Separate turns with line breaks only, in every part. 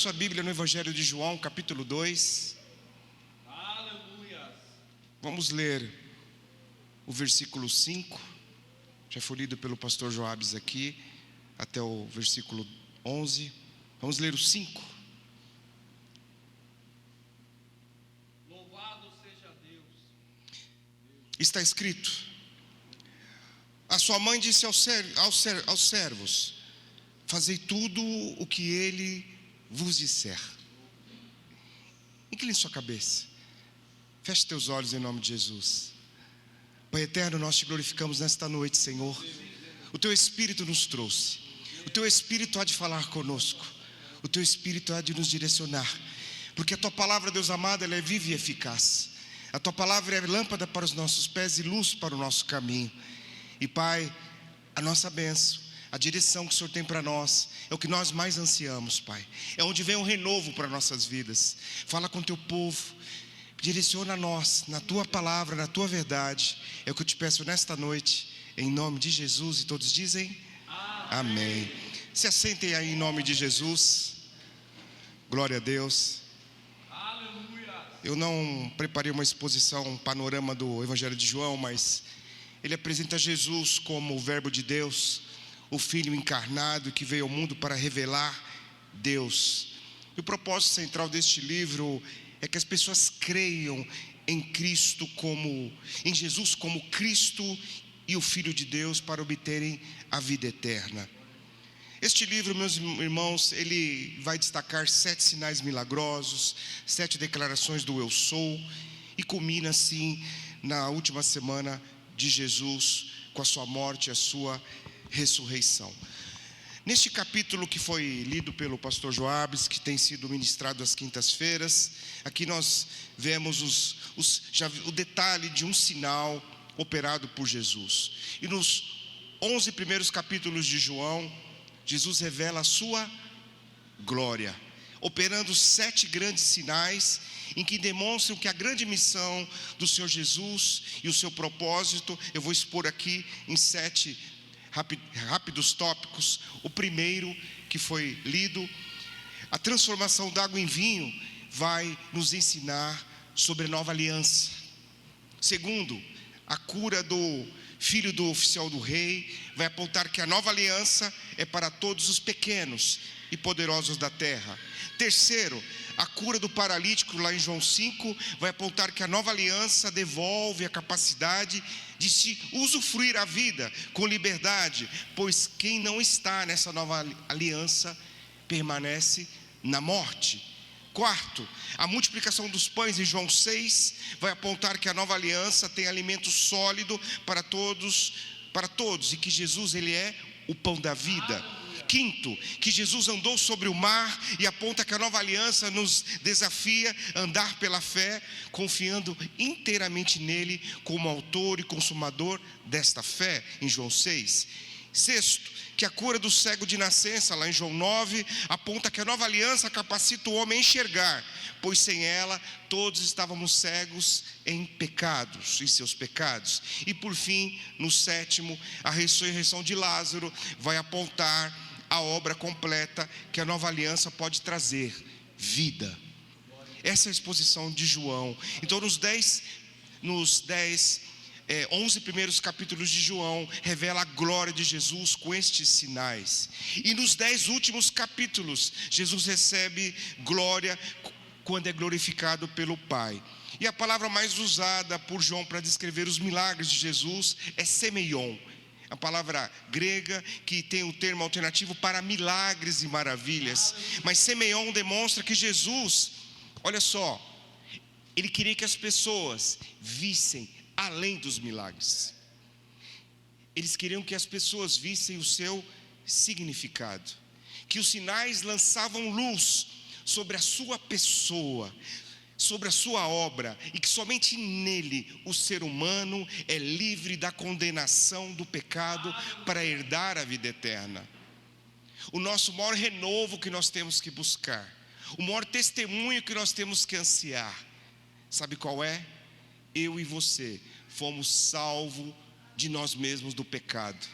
sua Bíblia no Evangelho de João, capítulo 2.
Aleluia.
Vamos ler o versículo 5. Já foi lido pelo pastor Joabes aqui, até o versículo 11. Vamos ler o 5.
Louvado seja Deus.
Está escrito: a sua mãe disse aos servos: fazei tudo o que ele vos disser. Incline sua cabeça, feche teus olhos em nome de Jesus. Pai eterno, nós te glorificamos nesta noite, Senhor. O teu Espírito nos trouxe, o teu Espírito há de falar conosco, o teu Espírito há de nos direcionar, porque a tua palavra, Deus amado, ela é viva e eficaz. A tua palavra é lâmpada para os nossos pés e luz para o nosso caminho. E Pai, a nossa bênção, a direção que o Senhor tem para nós, é o que nós mais ansiamos, Pai. É onde vem um renovo para nossas vidas. Fala com o teu povo, direciona nós, na tua palavra, na tua verdade. É o que eu te peço nesta noite, em nome de Jesus. E todos dizem amém. Se assentem aí em nome de Jesus. Glória a Deus.
Aleluia.
Eu não preparei uma exposição, um panorama do Evangelho de João, mas ele apresenta Jesus como o Verbo de Deus, o Filho encarnado que veio ao mundo para revelar Deus. E o propósito central deste livro é que as pessoas creiam em Cristo em Jesus como Cristo e o Filho de Deus, para obterem a vida eterna. Este livro, meus irmãos, ele vai destacar 7 sinais milagrosos, 7 declarações do eu sou, e culmina assim na última semana de Jesus, com a sua morte e a sua ressurreição. Neste capítulo que foi lido pelo pastor Joabes, que tem sido ministrado às quintas-feiras, aqui nós vemos o detalhe de um sinal operado por Jesus. E nos 11 primeiros capítulos de João, Jesus revela a sua glória, operando 7 grandes sinais, em que demonstram que a grande missão do Senhor Jesus e o seu propósito, eu vou expor aqui em 7 rápidos tópicos. O primeiro, que foi lido, a transformação da água em vinho, vai nos ensinar sobre a nova aliança. Segundo, a cura do filho do oficial do rei, vai apontar que a nova aliança é para todos os pequenos e poderosos da terra. Terceiro, a cura do paralítico, lá em João 5, vai apontar que a nova aliança devolve a capacidade de se usufruir a vida com liberdade, pois quem não está nessa nova aliança permanece na morte. Quarto, a multiplicação dos pães, em João 6, vai apontar que a nova aliança tem alimento sólido para todos, e que Jesus, ele é o pão da vida. Quinto, que Jesus andou sobre o mar, e aponta que a nova aliança nos desafia a andar pela fé, confiando inteiramente nele como autor e consumador desta fé, em João 6. Sexto, que a cura do cego de nascença, lá em João 9, aponta que a nova aliança capacita o homem a enxergar, pois sem ela todos estávamos cegos em seus pecados. E por fim, no sétimo, a ressurreição de Lázaro vai apontar a obra completa que a nova aliança pode trazer: vida. Essa é a exposição de João. Então nos 11 primeiros capítulos de João, revela a glória de Jesus com estes sinais. E nos 10 últimos capítulos, Jesus recebe glória quando é glorificado pelo Pai. E a palavra mais usada por João para descrever os milagres de Jesus é semeion, a palavra grega que tem o termo alternativo para milagres e maravilhas. Mas semeion demonstra que Jesus, olha só, ele queria que as pessoas vissem além dos milagres. Eles queriam que as pessoas vissem o seu significado, que os sinais lançavam luz sobre a sua pessoa, sobre a sua obra, e que somente nele o ser humano é livre da condenação do pecado para herdar a vida eterna. O nosso maior renovo que nós temos que buscar, o maior testemunho que nós temos que ansiar, sabe qual é? Eu e você fomos salvos de nós mesmos do pecado.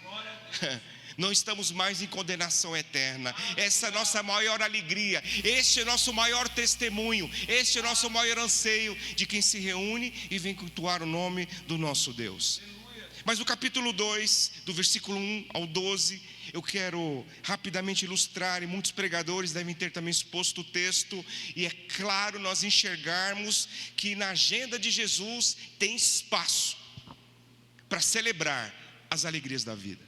Não estamos mais em condenação eterna. Essa é a nossa maior alegria. Este é o nosso maior testemunho. Este é o nosso maior anseio de quem se reúne e vem cultuar o nome do nosso Deus. Mas no capítulo 2, do versículo 1 ao 12, eu quero rapidamente ilustrar, e muitos pregadores devem ter também exposto o texto, e é claro nós enxergarmos que na agenda de Jesus tem espaço para celebrar as alegrias da vida.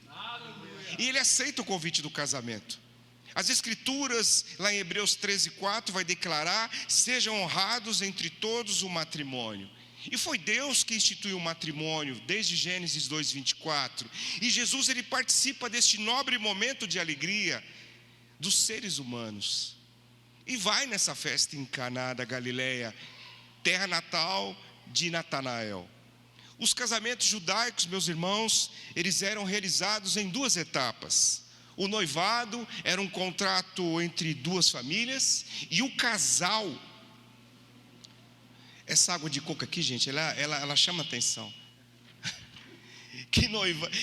E ele aceita o convite do casamento. As escrituras, lá em Hebreus 13:4, vai declarar: sejam honrados entre todos o matrimônio. E foi Deus que instituiu o matrimônio, desde Gênesis 2:24. E Jesus, ele participa deste nobre momento de alegria dos seres humanos. E vai nessa festa em Caná da Galileia, terra natal de Natanael. Os casamentos judaicos, meus irmãos, eles eram realizados em duas etapas. O noivado era um contrato entre duas famílias, e o casal... Essa água de coco aqui, gente, ela chama atenção.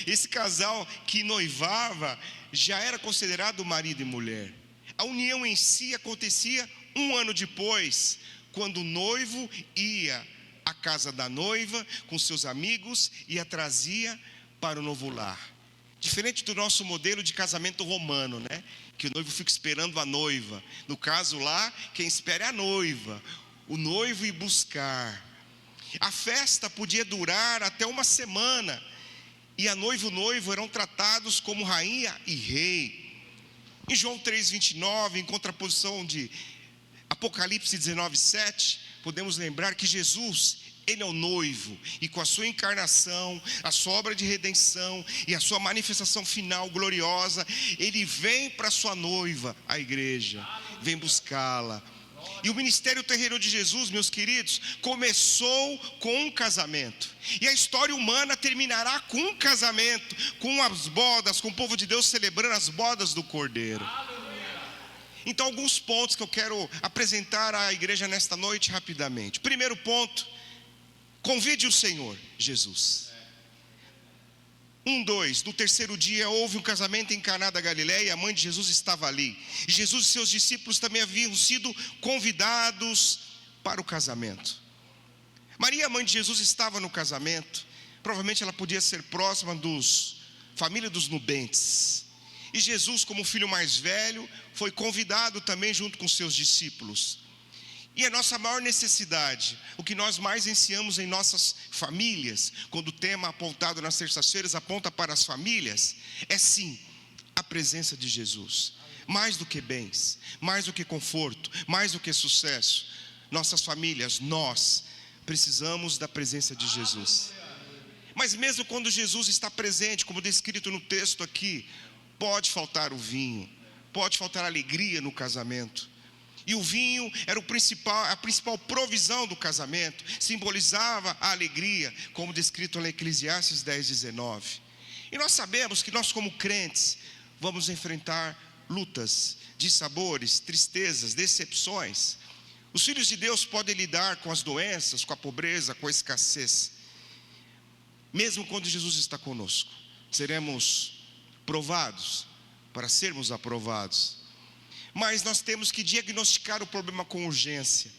Esse casal que noivava já era considerado marido e mulher. A união em si acontecia um ano depois, quando o noivo ia à casa da noiva com seus amigos e a trazia para o novo lar. Diferente do nosso modelo de casamento romano, né? Que o noivo fica esperando a noiva. No caso lá, quem espera é a noiva. O noivo ir buscar. A festa podia durar até uma semana. E a noiva e o noivo eram tratados como rainha e rei. Em João 3:29, em contraposição de Apocalipse 19:7, podemos lembrar que Jesus, ele é o noivo, e com a sua encarnação, a sua obra de redenção e a sua manifestação final gloriosa, ele vem para a sua noiva, a igreja, vem buscá-la. E o ministério terreno de Jesus, meus queridos, começou com um casamento, e a história humana terminará com um casamento, com as bodas, com o povo de Deus celebrando as bodas do Cordeiro. Então, alguns pontos que eu quero apresentar à igreja nesta noite rapidamente. Primeiro ponto: convide o Senhor Jesus. 2, no terceiro dia houve um casamento em Caná da Galileia, e a mãe de Jesus estava ali. E Jesus e seus discípulos também haviam sido convidados para o casamento. Maria, a mãe de Jesus, estava no casamento. Provavelmente ela podia ser próxima família dos nubentes. E Jesus, como filho mais velho, foi convidado também junto com seus discípulos. E a nossa maior necessidade, o que nós mais ansiamos em nossas famílias, quando o tema apontado nas terças-feiras aponta para as famílias, é sim a presença de Jesus. Mais do que bens, mais do que conforto, mais do que sucesso, nossas famílias, nós precisamos da presença de Jesus. Mas mesmo quando Jesus está presente, como descrito no texto aqui, pode faltar o vinho, pode faltar a alegria no casamento. E o vinho era a principal provisão do casamento, simbolizava a alegria, como descrito em Eclesiastes 10:19. E nós sabemos que nós, como crentes, vamos enfrentar lutas, dissabores, tristezas, decepções. Os filhos de Deus podem lidar com as doenças, com a pobreza, com a escassez. Mesmo quando Jesus está conosco, seremos provados para sermos aprovados. Mas nós temos que diagnosticar o problema com urgência.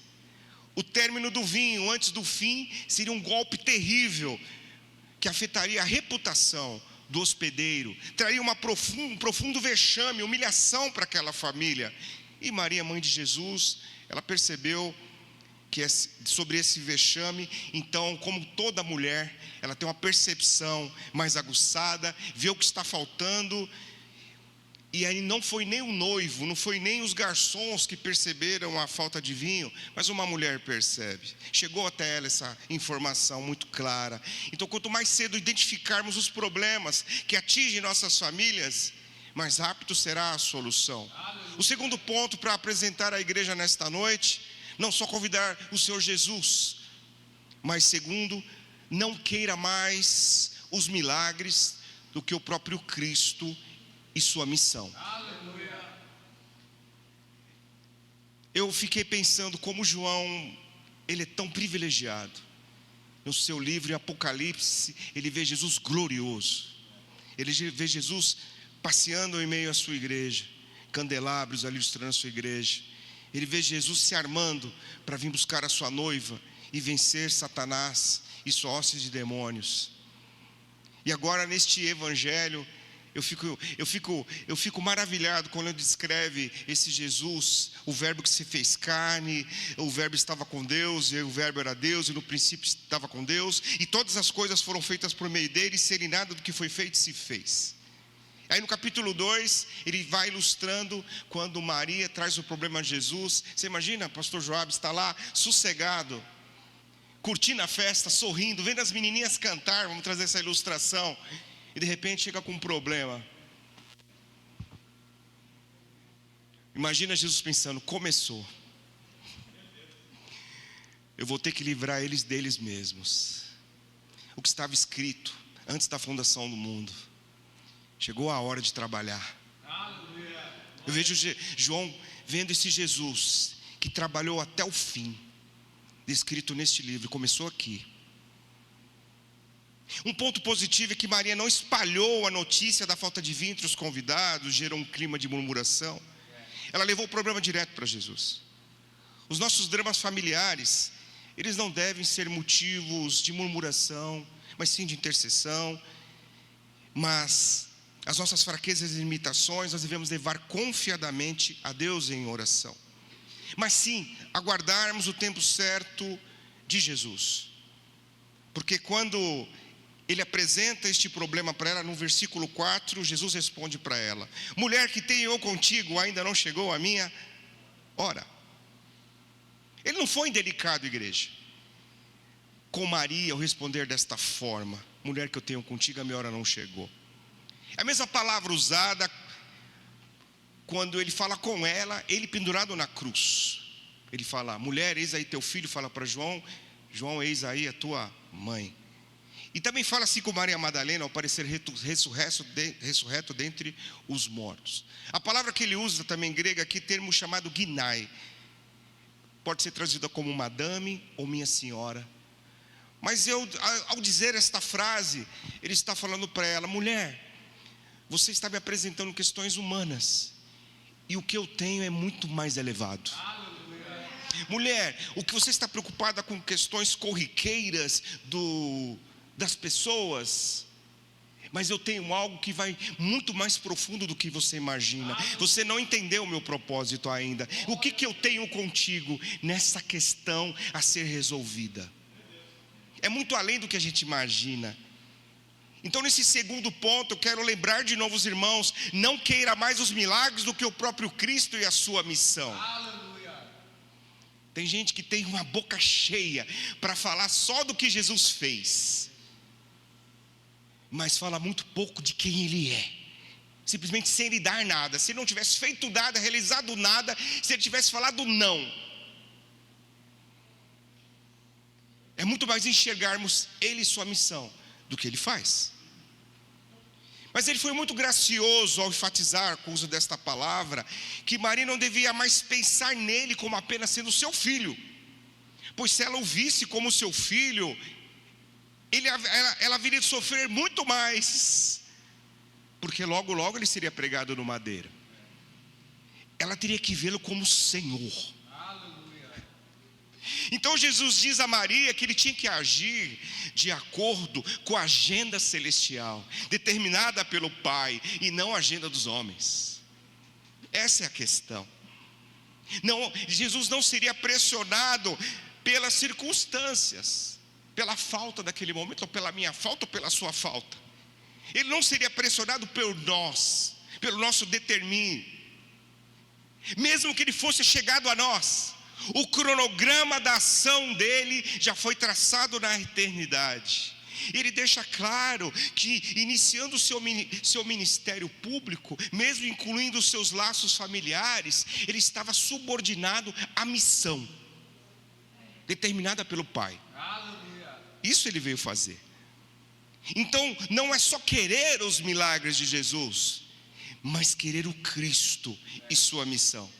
O término do vinho antes do fim seria um golpe terrível, que afetaria a reputação do hospedeiro, traria um profundo vexame, humilhação para aquela família. E Maria, mãe de Jesus, ela percebeu que sobre esse vexame. Então, como toda mulher, ela tem uma percepção mais aguçada, vê o que está faltando. E aí não foi nem o noivo, não foi nem os garçons que perceberam a falta de vinho, mas uma mulher percebe. Chegou até ela essa informação muito clara. Então, quanto mais cedo identificarmos os problemas que atingem nossas famílias, mais rápido será a solução. O segundo ponto para apresentar à igreja nesta noite: não só convidar o Senhor Jesus, mas segundo, não queira mais os milagres do que o próprio Cristo e sua missão. Eu fiquei pensando como João, ele é tão privilegiado. No seu livro em Apocalipse, ele vê Jesus glorioso, ele vê Jesus passeando em meio à sua igreja, candelabros ali ilustrando a sua igreja. Ele vê Jesus se armando para vir buscar a sua noiva e vencer Satanás e suas hostes de demônios. E agora neste evangelho, eu fico maravilhado quando ele descreve esse Jesus, o verbo que se fez carne, o verbo estava com Deus, e o verbo era Deus, e no princípio estava com Deus, e todas as coisas foram feitas por meio dele, e sem ele nada do que foi feito se fez. Aí no capítulo 2, ele vai ilustrando quando Maria traz o problema a Jesus. Você imagina, pastor Joab está lá, sossegado, curtindo a festa, sorrindo, vendo as menininhas cantar, vamos trazer essa ilustração. E de repente chega com um problema. Imagina Jesus pensando, começou. Eu vou ter que livrar eles deles mesmos. O que estava escrito antes da fundação do mundo. Chegou a hora de trabalhar. Eu vejo João vendo esse Jesus que trabalhou até o fim, descrito neste livro, começou aqui. Um ponto positivo é que Maria não espalhou a notícia da falta de vinho entre os convidados, gerou um clima de murmuração. Ela levou o problema direto para Jesus. Os nossos dramas familiares, eles não devem ser motivos de murmuração, mas sim de intercessão. Mas as nossas fraquezas e limitações nós devemos levar confiadamente a Deus em oração. Mas sim, aguardarmos o tempo certo de Jesus. Porque quando ele apresenta este problema para ela, no versículo 4, Jesus responde para ela: mulher, que tenho eu contigo, ainda não chegou a minha hora. Ele não foi indelicado, igreja, com Maria ao responder desta forma: mulher, que eu tenho contigo, a minha hora não chegou. É a mesma palavra usada quando ele fala com ela, ele pendurado na cruz. Ele fala: mulher, eis aí teu filho. Fala para João: João, eis aí a tua mãe. E também fala assim com Maria Madalena, ao parecer ressurreto dentre os mortos. A palavra que ele usa também em grego aqui, termo chamado ginai, pode ser traduzida como madame ou minha senhora. Mas ao dizer esta frase, ele está falando para ela: mulher, você está me apresentando questões humanas, e o que eu tenho é muito mais elevado. Mulher, o que você está preocupada com questões corriqueiras das pessoas, mas eu tenho algo que vai muito mais profundo do que você imagina. Você não entendeu o meu propósito ainda. O que eu tenho contigo nessa questão a ser resolvida? É muito além do que a gente imagina. Então, nesse segundo ponto, eu quero lembrar de novo os irmãos: não queira mais os milagres do que o próprio Cristo e a sua missão. Tem gente que tem uma boca cheia para falar só do que Jesus fez, mas fala muito pouco de quem Ele é, simplesmente sem lhe dar nada. Se Ele não tivesse feito nada, realizado nada, se Ele tivesse falado não, é muito mais enxergarmos Ele e sua missão do que Ele faz. Mas ele foi muito gracioso ao enfatizar, com o uso desta palavra, que Maria não devia mais pensar nele como apenas sendo seu filho, pois se ela o visse como seu filho, ela viria de sofrer muito mais, porque logo logo ele seria pregado no madeiro. Ela teria que vê-lo como Senhor. Então Jesus diz a Maria que ele tinha que agir de acordo com a agenda celestial, determinada pelo Pai, e não a agenda dos homens. Essa é a questão. Jesus não seria pressionado pelas circunstâncias, pela falta daquele momento, ou pela minha falta, ou pela sua falta. Ele não seria pressionado pelo nosso determine. Mesmo que ele fosse chegado a nós, o cronograma da ação dele já foi traçado na eternidade. Ele deixa claro que, iniciando o seu ministério público, mesmo incluindo os seus laços familiares, ele estava subordinado à missão determinada pelo Pai. Isso ele veio fazer. Então não é só querer os milagres de Jesus, mas querer o Cristo e sua missão.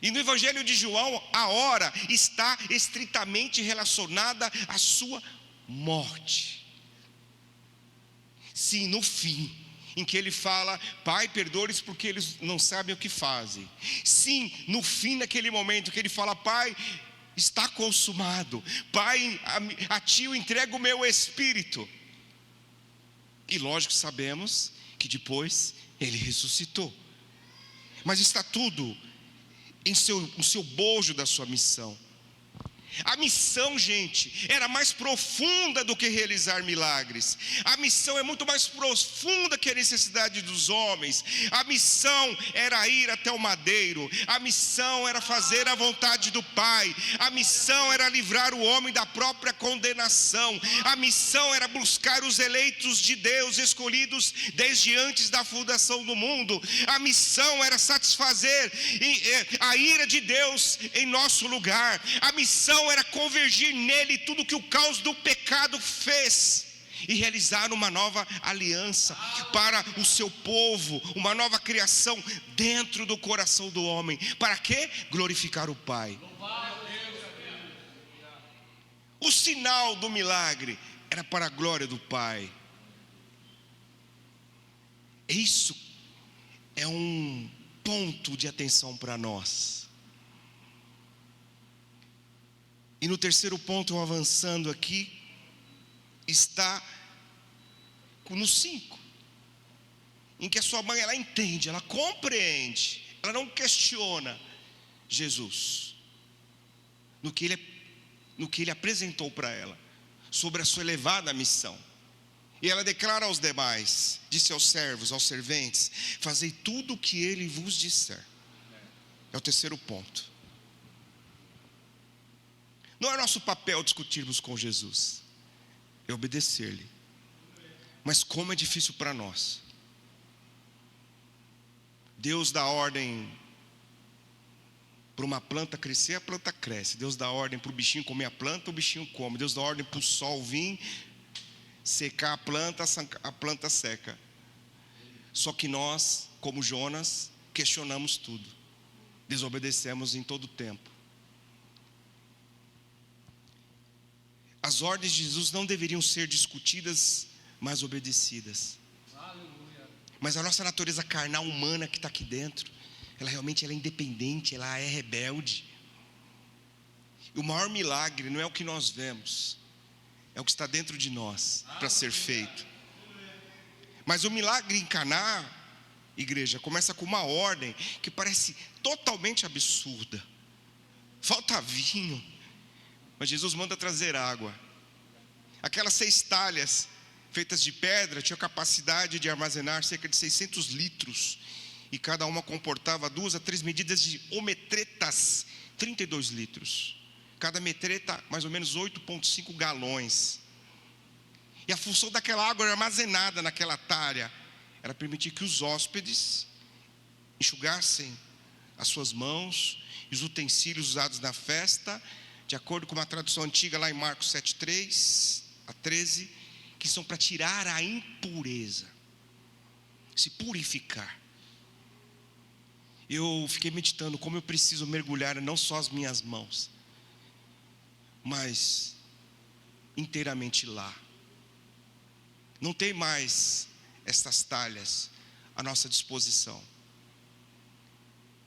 E no Evangelho de João, a hora está estritamente relacionada à sua morte. Sim, no fim, em que ele fala: Pai, perdoa-lhes porque eles não sabem o que fazem. Sim, no fim daquele momento que ele fala: Pai, está consumado, Pai, a ti eu entrego o meu espírito. E lógico, sabemos que depois ele ressuscitou. Mas está tudo no seu bojo da sua missão. A missão, gente, era mais profunda do que realizar milagres. A missão é muito mais profunda que a necessidade dos homens. A missão era ir até o madeiro. A missão era fazer a vontade do Pai. A missão era livrar o homem da própria condenação. A missão era buscar os eleitos de Deus, escolhidos desde antes da fundação do mundo. A missão era satisfazer a ira de Deus em nosso lugar. A missão era convergir nele tudo que o caos do pecado fez e realizar uma nova aliança para o seu povo, uma nova criação dentro do coração do homem. Para quê? Glorificar o Pai. O sinal do milagre era para a glória do Pai. Isso é um ponto de atenção para nós. E no terceiro ponto, avançando aqui, está no 5, em que a sua mãe, ela entende, ela compreende, ela não questiona Jesus no que ele apresentou para ela, sobre a sua elevada missão. E ela declara aos demais, disse aos servos, aos serventes: fazei tudo o que ele vos disser. É o terceiro ponto. Não é nosso papel discutirmos com Jesus, é obedecer-lhe. Mas como é difícil para nós. Deus dá ordem para uma planta crescer, a planta cresce. Deus dá ordem para o bichinho comer a planta, o bichinho come. Deus dá ordem para o sol vir, secar a planta seca. Só que nós, como Jonas, questionamos tudo. Desobedecemos em todo o tempo. As ordens de Jesus não deveriam ser discutidas, mas obedecidas.
Aleluia.
Mas a nossa natureza carnal humana que está aqui dentro, ela realmente é independente, ela é rebelde. E o maior milagre não é o que nós vemos, é o que está dentro de nós para ser feito. Mas o milagre em Caná, igreja, começa com uma ordem que parece totalmente absurda. Falta vinho, mas Jesus manda trazer água. Aquelas 6 talhas feitas de pedra tinham capacidade de armazenar cerca de 600 litros. E cada uma comportava 2 a 3 medidas de ometretas, 32 litros. Cada metreta, mais ou menos 8,5 galões. E a função daquela água armazenada naquela talha era permitir que os hóspedes enxugassem as suas mãos e os utensílios usados na festa, de acordo com uma tradução antiga lá em Marcos 7:3 a 13, que são para tirar a impureza, se purificar. Eu fiquei meditando como eu preciso mergulhar não só as minhas mãos, mas inteiramente lá. Não tem mais estas talhas à nossa disposição.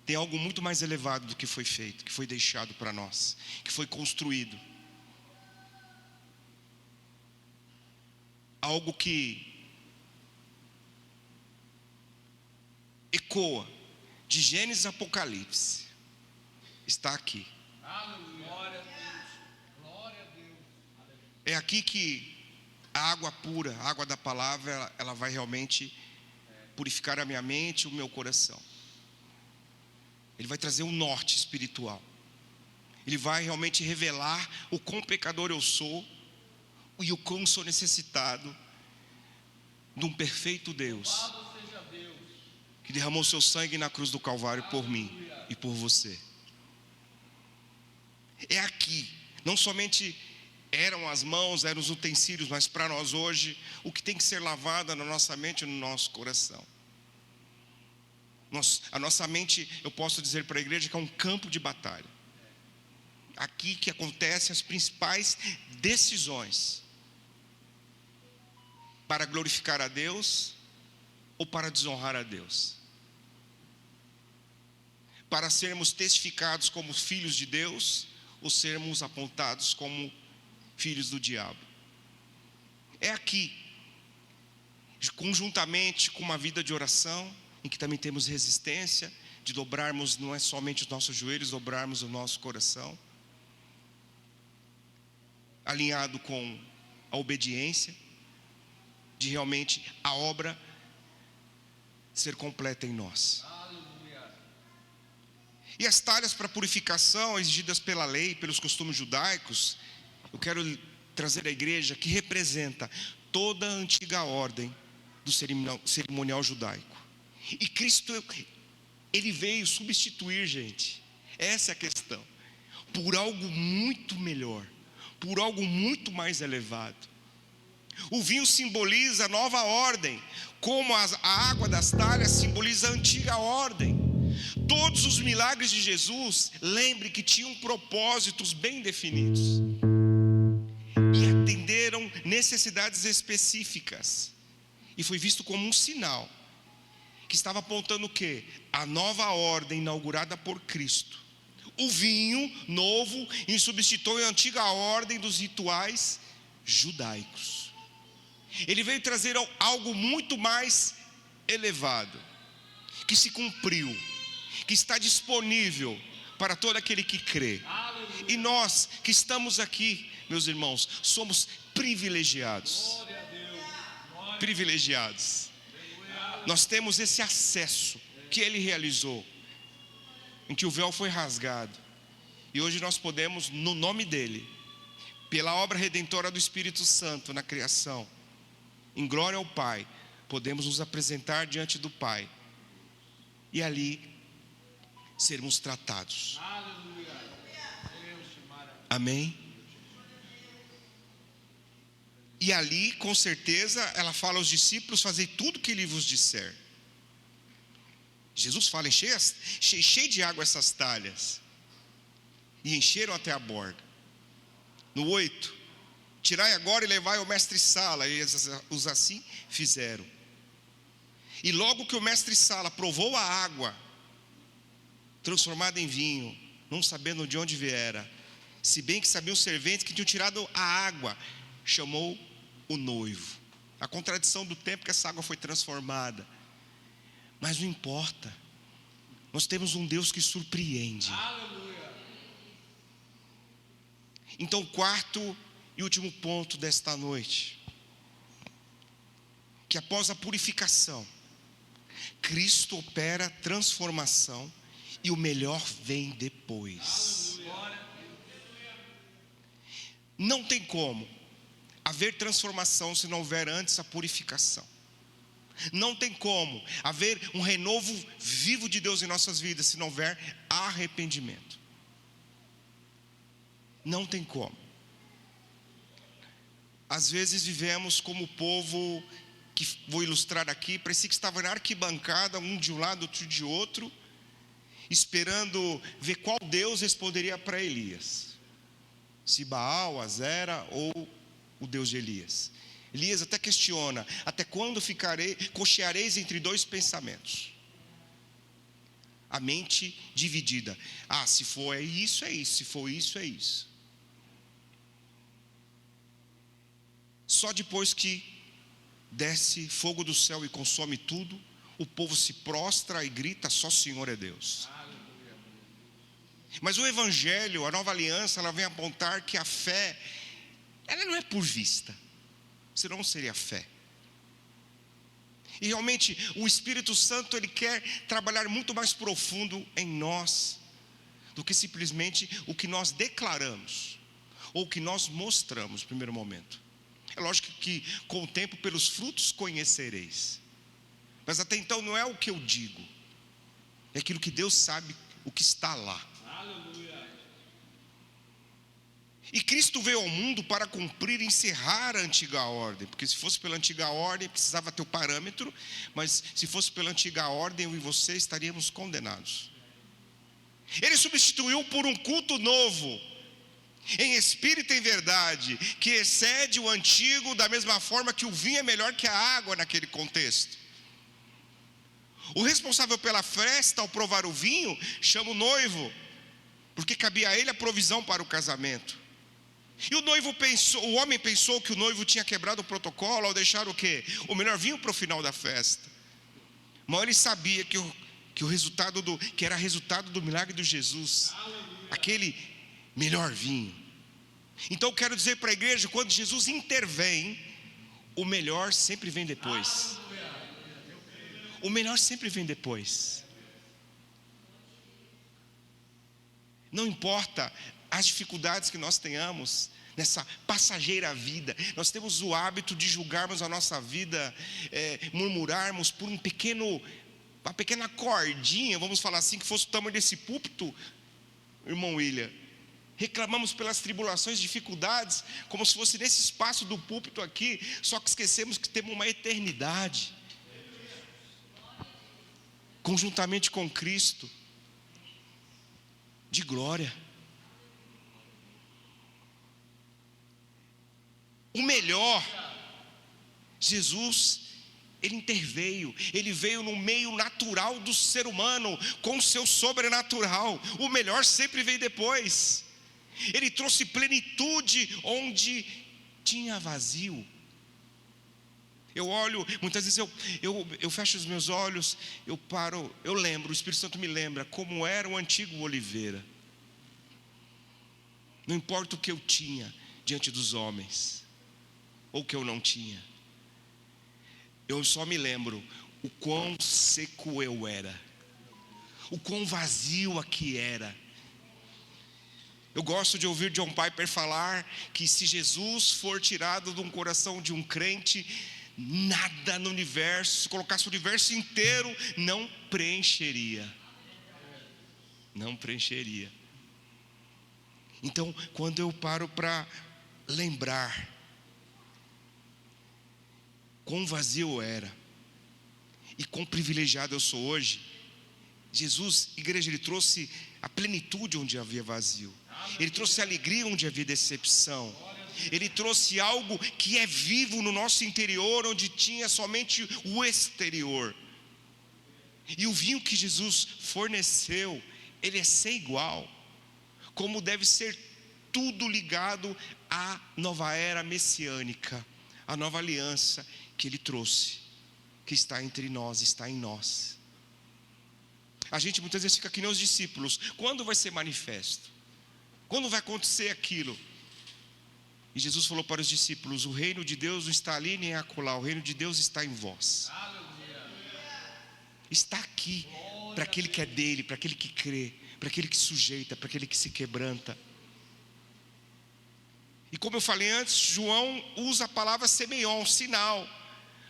Tem algo muito mais elevado do que foi feito, que foi deixado para nós, que foi construído. Algo que ecoa de Gênesis a Apocalipse está aqui.
Aleluia. Glória a Deus. Glória a Deus.
É aqui que a água pura, a água da palavra, ela vai realmente purificar a minha mente e o meu coração. Ele vai trazer um norte espiritual. Ele vai realmente revelar o quão pecador eu sou e o quão sou necessitado de um perfeito Deus,
Louvado seja Deus.
que derramou seu sangue na cruz do Calvário por mim e por você. É aqui, não somente eram as mãos, eram os utensílios, mas para nós hoje, o que tem que ser lavado na nossa mente e no nosso coração. A nossa mente, eu posso dizer para a igreja que é um campo de batalha. Aqui que acontecem as principais decisões para glorificar a Deus ou para desonrar a Deus? Para sermos testificados como filhos de Deus, ou sermos apontados como filhos do diabo? É aqui, conjuntamente com uma vida de oração, em que também temos resistência, de dobrarmos não é somente os nossos joelhos, dobrarmos o nosso coração, alinhado com a obediência, de realmente a obra ser completa em nós. E as talhas para purificação exigidas pela lei, pelos costumes judaicos, eu quero trazer à igreja que representa toda a antiga ordem do cerimonial judaico. E Cristo, Ele veio substituir, gente, essa é a questão, por algo muito melhor, por algo muito mais elevado. O vinho simboliza a nova ordem, como a água das talhas simboliza a antiga ordem. Todos os milagres de Jesus, lembre que tinham propósitos bem definidos e atenderam necessidades específicas, e foi visto como um sinal que estava apontando o quê? A nova ordem inaugurada por Cristo. O vinho novo substitui a antiga ordem dos rituais judaicos. Ele veio trazer algo muito mais elevado, que se cumpriu, que está disponível para todo aquele que crê. E nós que estamos aqui, meus irmãos, somos privilegiados. Privilegiados. Nós temos esse acesso que Ele realizou, em que o véu foi rasgado, e hoje nós podemos, no nome dEle, pela obra redentora do Espírito Santo na criação, em glória ao Pai, podemos nos apresentar diante do Pai e ali sermos tratados. Amém? E ali, com certeza, ela fala aos discípulos: fazei tudo o que Ele vos disser. Jesus fala: enchei de água essas talhas, e encheram até a borda. No 8, tirai agora e levai ao mestre-sala. E os assim fizeram. E logo que o mestre-sala provou a água transformada em vinho, não sabendo de onde viera, se bem que sabiam os serventes que tinham tirado a água, chamou o noivo. A contradição do tempo que essa água foi transformada, mas não importa, nós temos um Deus que surpreende. Então, o quarto e último ponto desta noite, que após a purificação, Cristo opera transformação, e o melhor vem depois. Não tem como haver transformação se não houver antes a purificação. Não tem como haver um renovo vivo de Deus em nossas vidas se não houver arrependimento. Não tem como. Às vezes vivemos como o povo, que vou ilustrar aqui, parecia que estava na arquibancada, um de um lado, outro de outro, esperando ver qual Deus responderia para Elias, se Baal, Azera ou o Deus de Elias. Elias até questiona: até quando cocheareis entre dois pensamentos? A mente dividida. Se for isso, é isso. Se for isso, é isso. Só depois que desce fogo do céu e consome tudo, o povo se prostra e grita: só Senhor é Deus. Mas o Evangelho, a nova aliança, ela vem apontar que a fé, ela não é por vista, senão não seria fé. E realmente o Espírito Santo, ele quer trabalhar muito mais profundo em nós do que simplesmente o que nós declaramos ou o que nós mostramos no primeiro momento. É lógico que com o tempo pelos frutos conhecereis, mas até então não é o que eu digo, é aquilo que Deus sabe o que está lá. E Cristo veio ao mundo para cumprir e encerrar a antiga ordem, porque se fosse pela antiga ordem precisava ter o parâmetro, mas se fosse pela antiga ordem eu e você estaríamos condenados. Ele substituiu por um culto novo, em espírito e em verdade, que excede o antigo, da mesma forma que o vinho é melhor que a água naquele contexto. O responsável pela festa, ao provar o vinho, chama o noivo, porque cabia a ele a provisão para o casamento. E o homem pensou que o noivo tinha quebrado o protocolo ao deixar o quê? O melhor vinho para o final da festa. Mas ele sabia que era resultado do milagre de Jesus, aquele melhor vinho. Então eu quero dizer para a igreja, quando Jesus intervém, o melhor sempre vem depois. O melhor sempre vem depois. Não importa as dificuldades que nós tenhamos nessa passageira vida, nós temos o hábito de julgarmos a nossa vida, murmurarmos por uma pequena cordinha, vamos falar assim, que fosse o tamanho desse púlpito, irmão William. Reclamamos pelas tribulações, dificuldades, como se fosse nesse espaço do púlpito aqui, só que esquecemos que temos uma eternidade, conjuntamente com Cristo, de glória. O melhor, Jesus, Ele interveio, Ele veio no meio natural do ser humano, com o seu sobrenatural. O melhor sempre vem depois. Ele trouxe plenitude onde tinha vazio. Eu olho, muitas vezes eu fecho os meus olhos, eu paro, eu lembro, o Espírito Santo me lembra como era o antigo oliveira. Não importa o que eu tinha diante dos homens, ou o que eu não tinha, eu só me lembro o quão seco eu era, o quão vazio aqui era. Eu gosto de ouvir John Piper falar que se Jesus for tirado de um coração de um crente, nada no universo, se colocasse o universo inteiro, não preencheria. Não preencheria. Então, quando eu paro para lembrar quão vazio eu era e quão privilegiado eu sou hoje, Jesus, igreja, Ele trouxe a plenitude onde havia vazio. Ele trouxe alegria onde havia decepção. Ele trouxe algo que é vivo no nosso interior, onde tinha somente o exterior. E o vinho que Jesus forneceu, ele é sem igual. Como deve ser tudo ligado à nova era messiânica, à nova aliança que ele trouxe, que está entre nós, está em nós. A gente muitas vezes fica que nem os discípulos: quando vai ser manifesto? Quando vai acontecer aquilo? E Jesus falou para os discípulos: o reino de Deus não está ali nem acolá, o reino de Deus está em vós. Está aqui, para aquele que é dele, para aquele que crê, para aquele que sujeita, para aquele que se quebranta. E como eu falei antes, João usa a palavra semeion, sinal,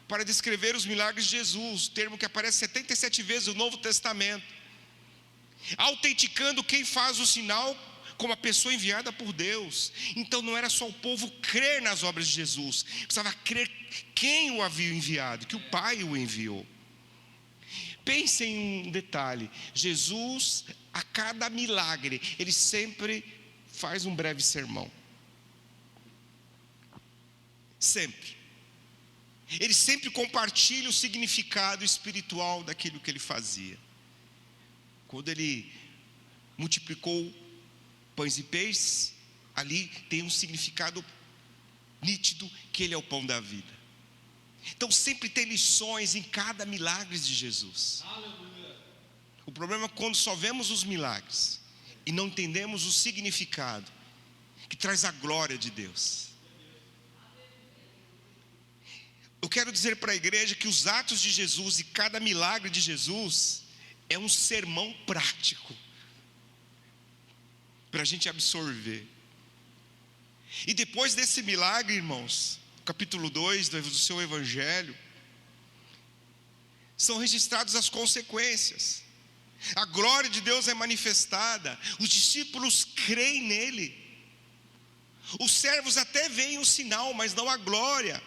para descrever os milagres de Jesus, termo que aparece 77 vezes no Novo Testamento, autenticando quem faz o sinal como a pessoa enviada por Deus. Então não era só o povo crer nas obras de Jesus, precisava crer quem o havia enviado, que o Pai o enviou. Pense em um detalhe: Jesus, a cada milagre, ele sempre faz um breve sermão. Sempre. Ele sempre compartilha o significado espiritual daquilo que ele fazia. Quando ele multiplicou pães e peixes, ali tem um significado nítido, que ele é o pão da vida. Então sempre tem lições em cada milagre de Jesus. Aleluia. O problema é quando só vemos os milagres e não entendemos o significado que traz a glória de Deus. Eu quero dizer para a igreja que os atos de Jesus e cada milagre de Jesus é um sermão prático para a gente absorver. E depois desse milagre, irmãos, capítulo 2 do seu evangelho, são registradas as consequências. A glória de Deus é manifestada, os discípulos creem nele, os servos até veem o sinal, mas não a glória.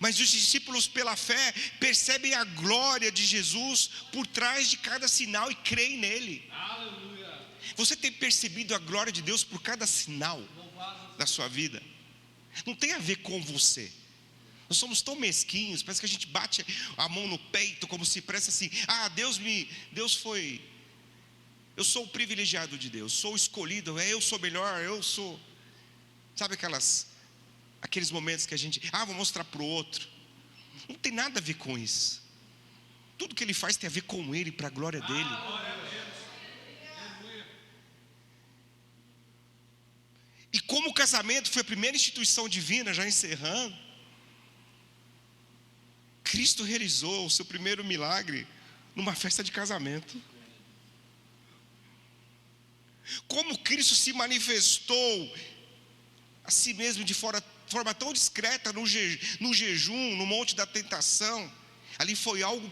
Mas os discípulos, pela fé, percebem a glória de Jesus por trás de cada sinal e creem nele. Aleluia. Você tem percebido a glória de Deus por cada sinal da sua vida? Não tem a ver com você, Nós somos tão mesquinhos, parece que a gente bate a mão no peito, como se parece assim: eu sou o privilegiado de Deus, sou o escolhido, eu sou melhor, eu sou. Sabe aqueles momentos que a gente, vou mostrar para o outro. Não tem nada a ver com isso. Tudo que ele faz tem a ver com ele, para a glória dele. E como o casamento foi a primeira instituição divina, já encerrando, Cristo realizou o seu primeiro milagre numa festa de casamento. Como Cristo se manifestou a si mesmo de forma tão discreta no jejum, no monte da tentação. Ali foi algo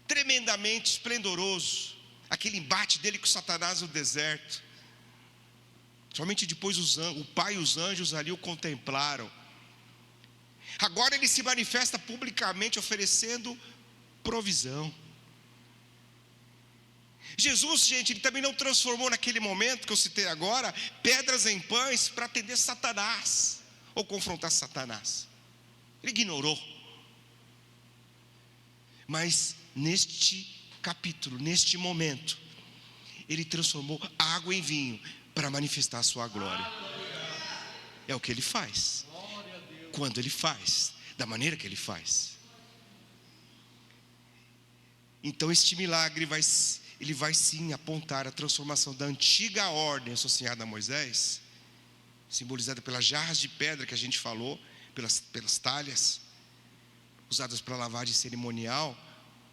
tremendamente esplendoroso, aquele embate dele com Satanás no deserto. Somente depois o Pai e os anjos ali o contemplaram. Agora ele se manifesta publicamente oferecendo provisão. Jesus, gente, ele também não transformou naquele momento que eu citei agora, pedras em pães para atender Satanás, ou confrontar Satanás. Ele ignorou. Mas neste capítulo, neste momento, ele transformou água em vinho para manifestar a sua glória. É o que ele faz. Quando ele faz, da maneira que ele faz. Então este milagre vai sim apontar a transformação da antiga ordem associada a Moisés, simbolizada pelas jarras de pedra que a gente falou, pelas talhas, usadas para lavagem cerimonial,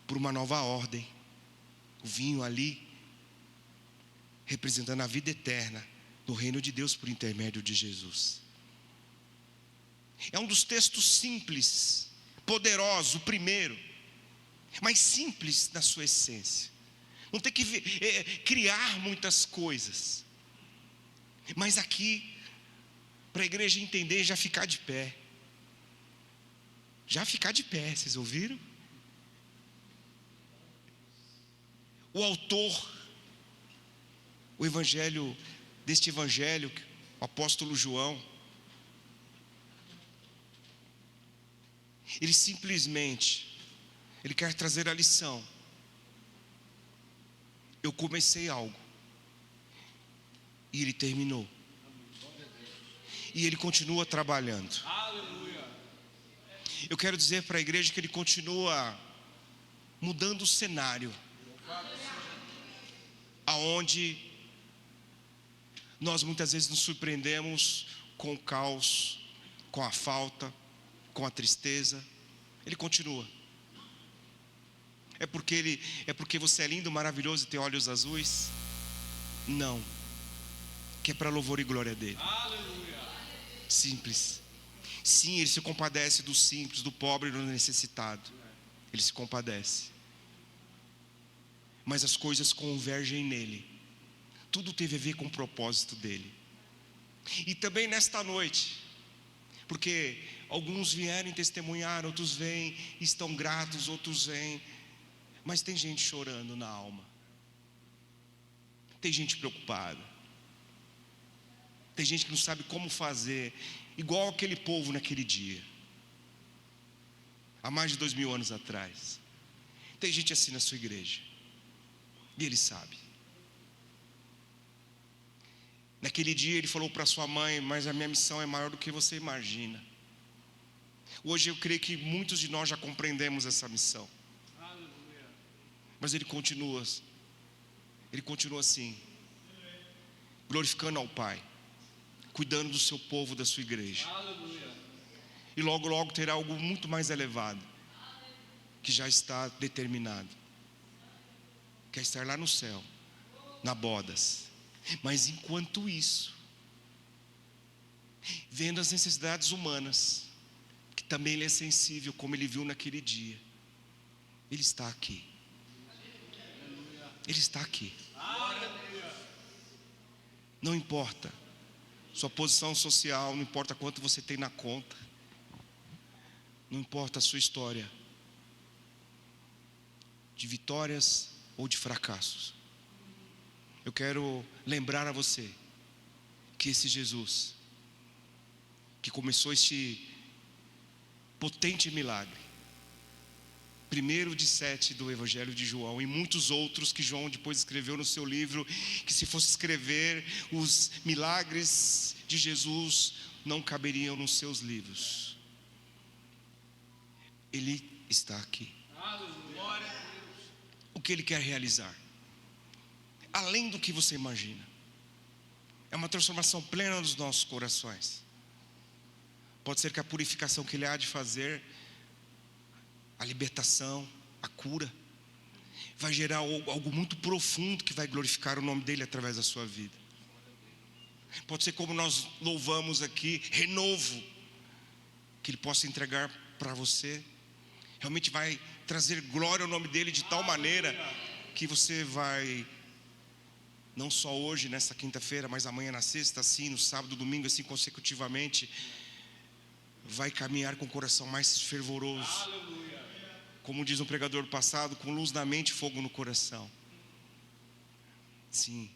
por uma nova ordem. O vinho ali, representando a vida eterna no reino de Deus por intermédio de Jesus. É um dos textos simples, poderosos, o primeiro, mas simples na sua essência. Não tem que criar muitas coisas, mas aqui, para a igreja entender, já ficar de pé. Já ficar de pé, vocês ouviram? O autor, deste evangelho, o apóstolo João, ele quer trazer a lição. Eu comecei algo, e ele terminou, e ele continua trabalhando. Eu quero dizer para a igreja que ele continua mudando o cenário, aonde nós muitas vezes nos surpreendemos com o caos, com a falta, com a tristeza. Ele continua. É porque você é lindo, maravilhoso e tem olhos azuis? Não. Que é para louvor e glória dele. Aleluia. Simples. Sim, ele se compadece do simples, do pobre e do necessitado. Ele se compadece. Mas as coisas convergem nele. Tudo teve a ver com o propósito dele. E também nesta noite, porque alguns vieram testemunhar, outros vêm, estão gratos, outros vêm, mas tem gente chorando na alma, tem gente preocupada, tem gente que não sabe como fazer, igual aquele povo naquele dia, há mais de 2000 anos atrás. Tem gente assim na sua igreja, e ele sabe. Naquele dia ele falou para sua mãe: mas a minha missão é maior do que você imagina. Hoje eu creio que muitos de nós já compreendemos essa missão. Mas ele continua assim, glorificando ao Pai, cuidando do seu povo, da sua igreja. E logo logo terá algo muito mais elevado, que já está determinado. Quer estar lá no céu, na bodas. Mas enquanto isso, vendo as necessidades humanas, que também ele é sensível, como ele viu naquele dia, ele está aqui. Ele está aqui. Não importa sua posição social, não importa quanto você tem na conta, não importa a sua história de vitórias ou de fracassos. Eu quero lembrar a você que esse Jesus, que começou este potente milagre. 1 do Evangelho de João, e muitos outros que João depois escreveu no seu livro, que se fosse escrever os milagres de Jesus, não caberiam nos seus livros. Ele está aqui. O que Ele quer realizar? Além do que você imagina. É uma transformação plena dos nossos corações. Pode ser que a purificação que Ele há de fazer, a libertação, a cura, vai gerar algo muito profundo que vai glorificar o nome dEle através da sua vida. Pode ser como nós louvamos aqui, renovo, que Ele possa entregar para você. Realmente vai trazer glória ao nome dEle de tal maneira que você vai, não só hoje, nessa quinta-feira, mas amanhã na sexta, assim, no sábado, domingo, assim consecutivamente, vai caminhar com o coração mais fervoroso. Como diz um pregador passado, com luz na mente e fogo no coração. Sim.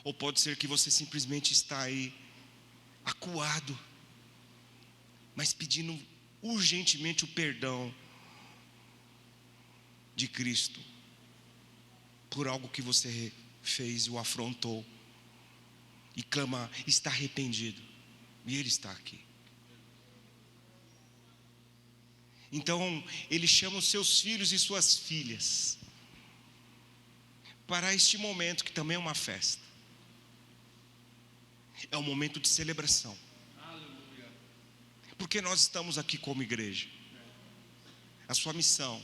Ou pode ser que você simplesmente está aí, acuado, mas pedindo urgentemente o perdão de Cristo por algo que você fez e o afrontou, e clama, está arrependido, e Ele está aqui. Então Ele chama os seus filhos e suas filhas para este momento que também é uma festa. É um momento de celebração. Porque nós estamos aqui como igreja. A sua missão,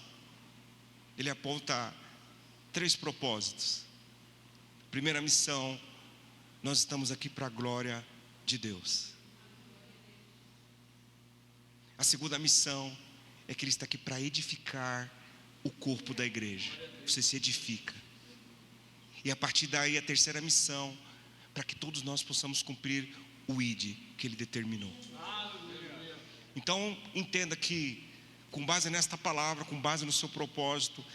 Ele aponta 3 propósitos. Primeira missão, nós estamos aqui para a glória de Deus. A segunda missão é que Ele está aqui para edificar o corpo da igreja. Você se edifica. E a partir daí a terceira missão, para que todos nós possamos cumprir o ID que Ele determinou. Então entenda que, com base nesta palavra, com base no seu propósito,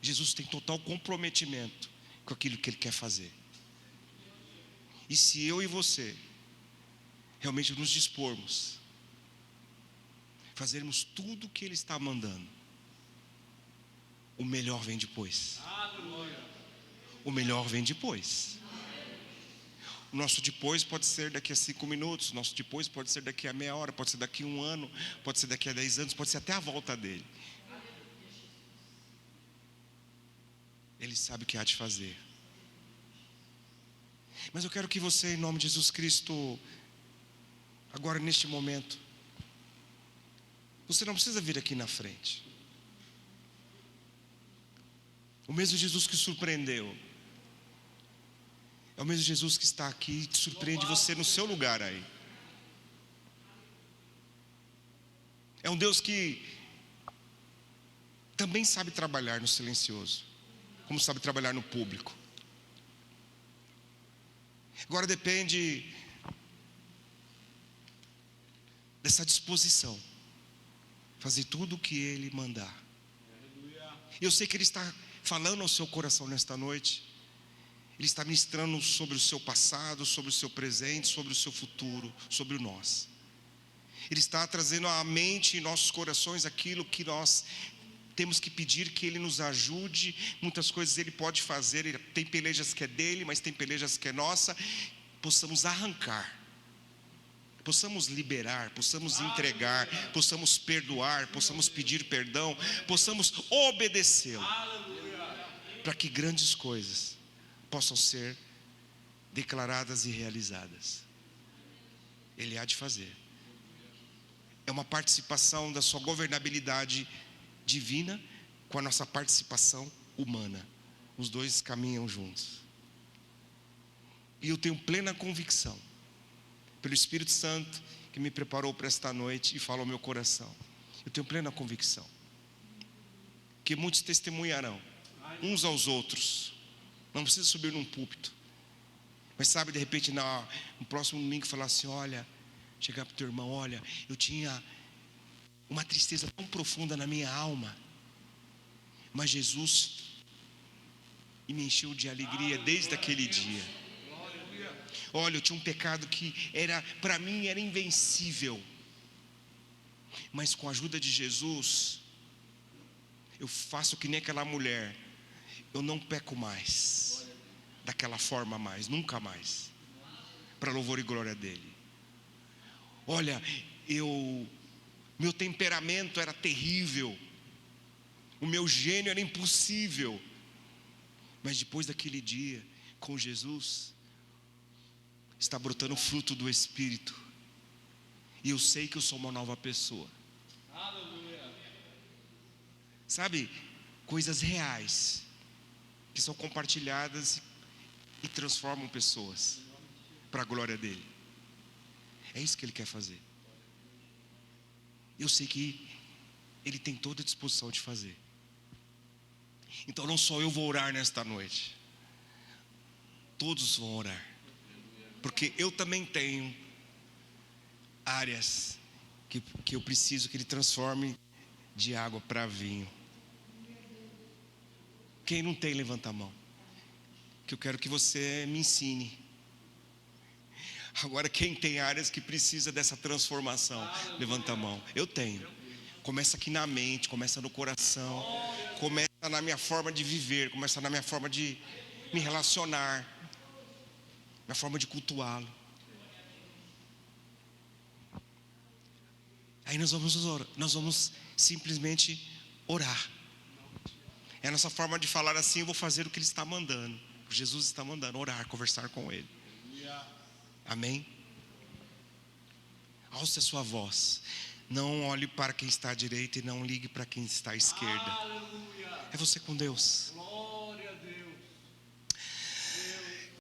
Jesus tem total comprometimento com aquilo que Ele quer fazer. E se eu e você realmente nos dispormos, fazermos tudo o que Ele está mandando, o melhor vem depois. O melhor vem depois. O nosso depois pode ser daqui a 5 minutos, o nosso depois pode ser daqui a meia hora, pode ser daqui a 1 ano, pode ser daqui a 10 anos, pode ser até a volta dEle. Ele sabe o que há de fazer. Mas eu quero que você, em nome de Jesus Cristo, agora neste momento, você não precisa vir aqui na frente. O mesmo Jesus que surpreendeu é o mesmo Jesus que está aqui e te surpreende você no seu lugar aí. É um Deus que também sabe trabalhar no silencioso, como sabe trabalhar no público. Agora depende dessa disposição, fazer tudo o que Ele mandar. E eu sei que Ele está falando ao seu coração nesta noite. Ele está ministrando sobre o seu passado, sobre o seu presente, sobre o seu futuro, sobre o nós. Ele está trazendo à mente e nossos corações aquilo que nós temos que pedir que Ele nos ajude. Muitas coisas Ele pode fazer. Ele tem pelejas que é dele, mas tem pelejas que é nossa. Possamos arrancar, possamos liberar, possamos entregar, possamos perdoar, possamos pedir perdão, possamos obedecê-lo, para que grandes coisas possam ser declaradas e realizadas. Ele há de fazer. É uma participação da sua governabilidade divina com a nossa participação humana. Os dois caminham juntos. E eu tenho plena convicção, pelo Espírito Santo que me preparou para esta noite e falou ao meu coração, eu tenho plena convicção que muitos testemunharão uns aos outros. Não precisa subir num púlpito, mas sabe, de repente no próximo domingo falar assim: olha, chegar para o teu irmão, olha, eu tinha uma tristeza tão profunda na minha alma, mas Jesus me encheu de alegria desde aquele dia. Olha, eu tinha um pecado que para mim era invencível, Mas com a ajuda de Jesus, eu faço que nem aquela mulher. Eu não peco mais, daquela forma mais, nunca mais, para louvor e glória dele. Olha, meu temperamento era terrível, o meu gênio era impossível, mas depois daquele dia, com Jesus, está brotando o fruto do Espírito, e eu sei que eu sou uma nova pessoa.
Aleluia.
Sabe, coisas reais, que são compartilhadas e transformam pessoas, para a glória dele. É isso que ele quer fazer. Eu sei que ele tem toda a disposição de fazer. Então não só eu vou orar nesta noite, todos vão orar, porque eu também tenho áreas que eu preciso que ele transforme de água para vinho. Quem não tem, levanta a mão, que eu quero que você me ensine. Agora, quem tem áreas que precisa dessa transformação, levanta a mão. Eu tenho. Começa aqui na mente, começa no coração, começa na minha forma de viver, começa na minha forma de me relacionar, minha forma de cultuá-lo. Aí nós vamos simplesmente orar. É a nossa forma de falar assim: eu vou fazer o que ele está mandando. Jesus está mandando orar, conversar com ele. Amém? Alce a sua voz. Não olhe para quem está à direita e não ligue para quem está à esquerda. É você com Deus.